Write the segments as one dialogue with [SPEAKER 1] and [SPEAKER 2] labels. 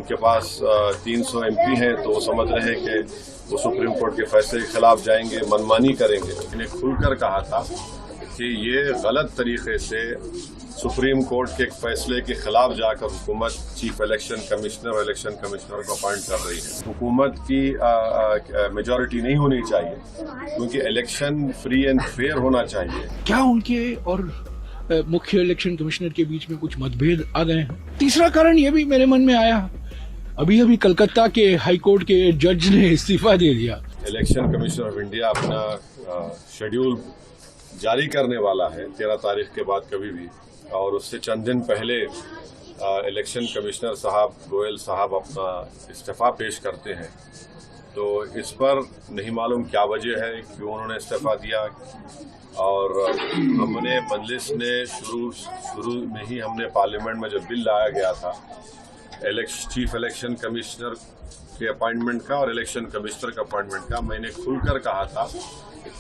[SPEAKER 1] उनके पास 300 MP हैं, तो वो समझ रहे हैं कि वो सुप्रीम कोर्ट के फैसले के खिलाफ जाएंगे, मनमानी करेंगे। इन्हें खुलकर कहा था कि ये गलत तरीके से सुप्रीम कोर्ट के एक फैसले के खिलाफ जाकर हुकूमत चीफ इलेक्शन कमिश्नर और इलेक्शन कमिश्नर को अपॉइंट कर रही है। हुकूमत की मेजॉरिटी नहीं होनी चाहिए, क्योंकि इलेक्शन फ्री एंड फेयर होना चाहिए।
[SPEAKER 2] क्या उनके और मुख्य इलेक्शन कमिश्नर के बीच में कुछ मतभेद आ गए हैं? तीसरा कारण ये भी मेरे मन में आया, अभी कलकत्ता के हाई कोर्ट के जज ने इस्तीफा दे दिया।
[SPEAKER 1] इलेक्शन कमिश्नर ऑफ इंडिया अपना शेड्यूल जारी करने वाला है 13 तारीख के बाद कभी भी, और उससे चंद दिन पहले इलेक्शन कमिश्नर साहब गोयल साहब अपना इस्तीफा पेश करते हैं। तो इस पर नहीं मालूम क्या वजह है, क्यों उन्होंने इस्तीफा दिया। और हमने मजलिस ने शुरू में ही हमने पार्लियामेंट में जब बिल लाया गया था चीफ इलेक्शन कमिश्नर के अपॉइंटमेंट का और इलेक्शन कमिश्नर का अपॉइंटमेंट का, मैंने खुलकर कहा था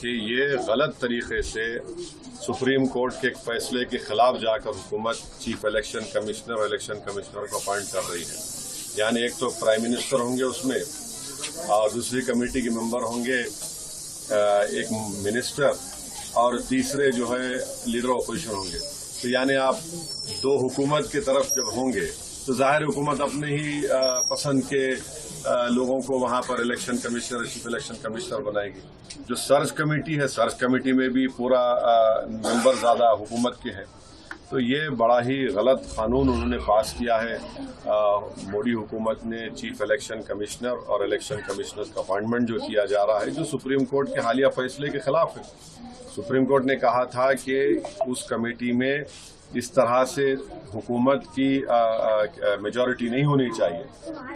[SPEAKER 1] कि ये गलत तरीके से सुप्रीम कोर्ट के एक फैसले के खिलाफ जाकर हुकूमत चीफ इलेक्शन कमिश्नर और इलेक्शन कमिश्नर को अपॉइंट कर रही है। यानी एक तो प्राइम मिनिस्टर होंगे उसमें, और दूसरी कमेटी के मेंबर होंगे एक मिनिस्टर, और तीसरे जो है लीडर ऑपोजिशन होंगे। तो यानी आप दो हुकूमत की तरफ जब होंगे तो जाहिर हुकूमत अपने ही पसंद के लोगों को वहां पर election commissioner chief election commissioner बनाएगी। जो सर्च कमेटी है, सर्च कमेटी में भी पूरा मेंबर ज्यादा हुकूमत के हैं। तो ये बड़ा ही गलत कानून उन्होंने पास किया है। मोदी हुकूमत ने चीफ इलेक्शन कमिश्नर और इलेक्शन कमिश्नर का अपॉइंटमेंट जो किया जा रहा है, जो सुप्रीम कोर्ट के हालिया फैसले के खिलाफ है। सुप्रीम कोर्ट ने कहा था कि उस कमेटी में इस तरह से हुकूमत की मेजॉरिटी नहीं होनी चाहिए,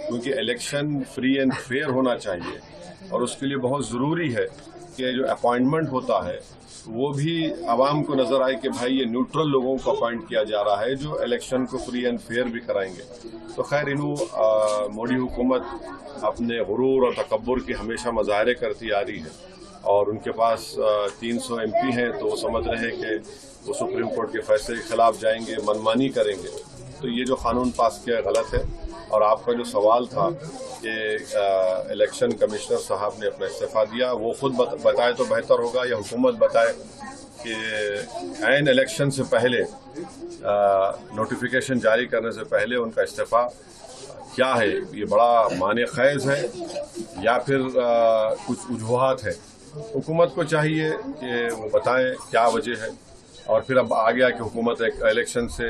[SPEAKER 1] क्योंकि इलेक्शन फ्री एंड फेयर होना चाहिए। और उसके लिए बहुत ज़रूरी है कि जो अपॉइंटमेंट होता है वो भी आवाम को नजर आए कि भाई ये न्यूट्रल लोगों को अपॉइंट किया जा रहा है जो इलेक्शन को फ्री एंड फेयर भी कराएंगे। तो खैर मोदी हुकूमत अपने गुरूर और तकब्बुर की हमेशा मुजाहरे करती आ रही है, और उनके पास 300 MP हैं, तो वो समझ रहे हैं कि वो सुप्रीम कोर्ट के फैसले के खिलाफ जाएंगे, मनमानी करेंगे। तो ये जो कानून पास किया गलत है। और आपका जो सवाल था कि इलेक्शन कमिश्नर साहब ने अपना इस्तीफा दिया, वो खुद बताए तो बेहतर होगा, या हुकूमत बताए कि ऐन इलेक्शन से पहले नोटिफिकेशन जारी करने से पहले उनका इस्तीफा क्या है, ये बड़ा माने खैज है या फिर कुछ वजूहात है। हुकूमत को चाहिए कि वो बताएं क्या वजह है, और फिर अब आ गया कि हुकूमत एक इलेक्शन से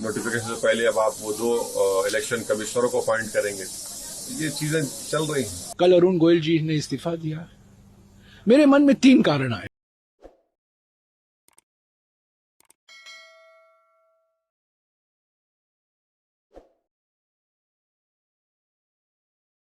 [SPEAKER 1] नोटिफिकेशन से पहले अब आप वो 2 इलेक्शन कमिश्नरों को अपॉइंट करेंगे। ये चीजें चल रही हैं।
[SPEAKER 2] कल अरुण गोयल जी ने इस्तीफा दिया, मेरे मन में 3 कारण आए।